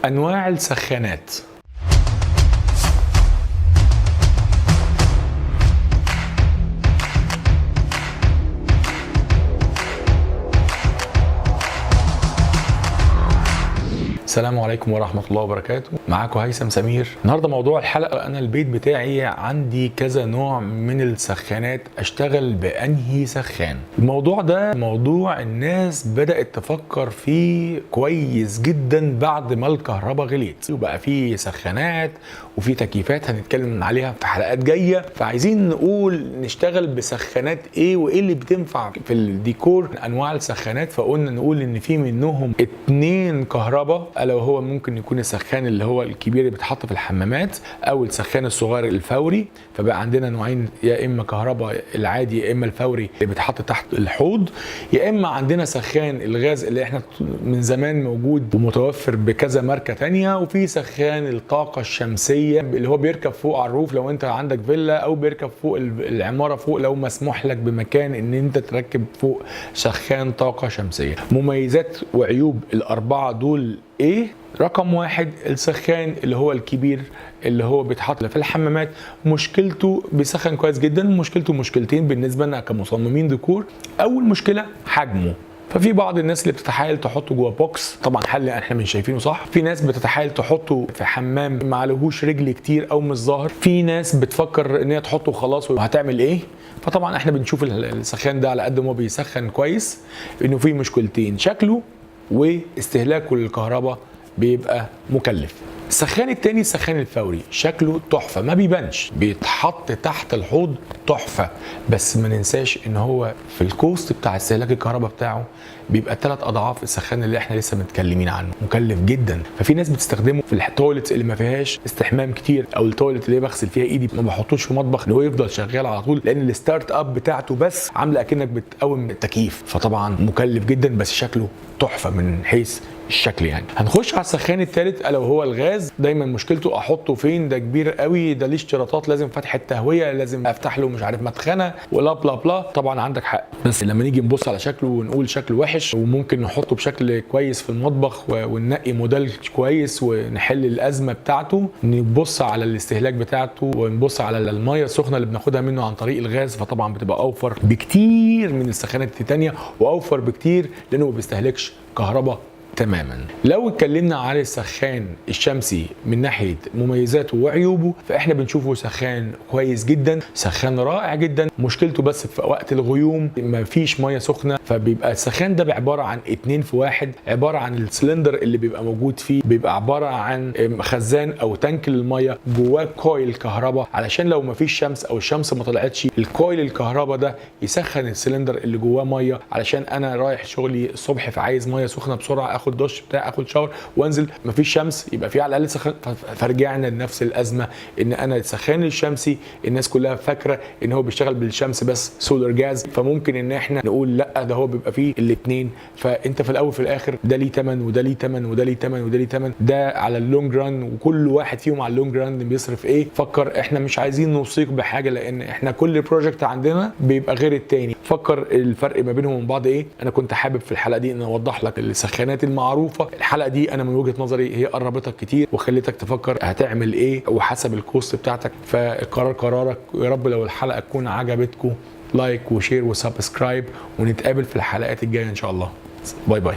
انواع السخانات. السلام عليكم ورحمة الله وبركاته. معاكم هيثم سمير. النهارده موضوع الحلقة، أنا البيت بتاعي عندي كذا نوع من السخانات، أشتغل بأنهي سخان؟ الموضوع ده موضوع الناس بدأت تفكر فيه كويس جدا بعد ما الكهرباء غليت، وبقى فيه سخانات وفي تكييفات هنتكلم عليها في حلقات جاية. فعايزين نقول نشتغل بسخانات ايه وايه اللي بتنفع في الديكور، انواع السخانات. فقلنا نقول ان في منهم 2 كهرباء، الا وهو ممكن يكون السخان اللي هو الكبير اللي بيتحط في الحمامات، او السخان الصغير الفوري. فبقى عندنا نوعين، يا اما كهرباء العادي يا اما الفوري اللي بيتحط تحت الحوض، يا اما عندنا سخان الغاز اللي احنا من زمان موجود ومتوفر بكذا ماركة تانية، وفي سخان الطاقة الشمسية اللي هو بيركب فوق على الروف لو انت عندك فيلا، او بيركب فوق العمارة فوق لو مسموح لك بمكان ان انت تركب فوق سخان طاقة شمسية. مميزات وعيوب الاربعة دول ايه؟ رقم 1 السخان اللي هو الكبير اللي هو بيتحط في الحمامات، مشكلته بيسخن كويس جدا. مشكلته مشكلتين بالنسبة لنا كمصممين ديكور. اول مشكلة حجمه، ففي بعض الناس اللي بتتحايل تحطه جوه بوكس، طبعا حل احنا مش شايفينه صح. في ناس بتتحايل تحطه في حمام ما عليهوش رجل كتير او مش ظاهر. في ناس بتفكر ان هي تحطه وخلاص وهتعمل ايه. فطبعا احنا بنشوف السخان ده على قد ما هو بيسخن كويس، انه فيه مشكلتين، شكله واستهلاكه للكهرباء بيبقى مكلف. السخان التاني السخان الفوري، شكله تحفة، ما بيبانش، بيتحط تحت الحوض تحفة، بس ما ننساش ان هو في الكوست بتاع استهلاك الكهرباء بتاعه بيبقى 3 اضعاف السخان اللي احنا لسه متكلمين عنه، مكلف جدا. ففي ناس بتستخدمه في التويلت اللي ما فيهاش استحمام كتير، او التويلت اللي بغسل فيها ايدي، ما بحطوش في مطبخ ان هو يفضل شغال على طول، لان الستارت اب بتاعته بس عامله اكنك بتقوم التكييف، فطبعا مكلف جدا، بس شكله تحفة من حيث الشكل يعني. هنخش على السخان الثالث الا وهو الغاز. دايما مشكلته احطه فين، ده كبير قوي، ده ليه اشتراطات، لازم فتحه تهويه، لازم افتح له مش عارف مدخنه ولا بلا بلا. طبعا عندك حق، بس لما نيجي نبص على شكله ونقول شكله وحش، وممكن نحطه بشكل كويس في المطبخ وننقي موديل كويس ونحل الازمه بتاعته، نبص على الاستهلاك بتاعته ونبص على الميه السخنه اللي بناخدها منه عن طريق الغاز، فطبعا بتبقى اوفر بكتير من السخانات الثانيه، واوفر بكتير لانه ما بيستهلكش كهرباء تماما. لو اتكلمنا على السخان الشمسي من ناحيه مميزاته وعيوبه، فاحنا بنشوفه سخان كويس جدا، سخان رائع جدا. مشكلته بس في وقت الغيوم ما فيش ميه سخنه، فبيبقى السخان ده عباره عن 2 في 1. عباره عن السلندر اللي بيبقى موجود فيه بيبقى عباره عن خزان او تانك للميه، جواه كويل كهرباء، علشان لو ما فيش شمس او الشمس ما طلعتش، الكويل الكهرباء ده يسخن السلندر اللي جواه ميه، علشان انا رايح شغلي الصبح فعايز ميه سخنه بسرعه، اخد دش بتاع، اخد شاور وانزل، مفيش شمس، يبقى في على الاقل سخان. فرجعنا لنفس الازمه، ان انا السخان الشمسي الناس كلها فاكره ان هو بيشتغل بالشمس بس، سولار جاز، فممكن ان احنا نقول لا، ده هو بيبقى فيه الاثنين. فانت في الاول في الاخر ده ليه ثمن وده ليه ثمن وده ليه ثمن وده ليه ثمن، ده على اللونج ران، وكل واحد فيهم على اللونج ران بيصرف ايه. فكر، احنا مش عايزين نوصيك بحاجه، لان احنا كل بروجكت عندنا بيبقى غير الثاني. فكر الفرق ما بينهم وبين بعض ايه. انا كنت حابب في الحلقه دي ان اوضح لك السخانات المعروفه. الحلقه دي انا من وجهه نظري هي قربتك كتير وخليتك تفكر هتعمل ايه وحسب الكوست بتاعتك، فالقرار قرارك. ويا رب لو الحلقه تكون عجبتكم لايك وشير وسبسكرايب، ونتقابل في الحلقات الجايه ان شاء الله. باي باي.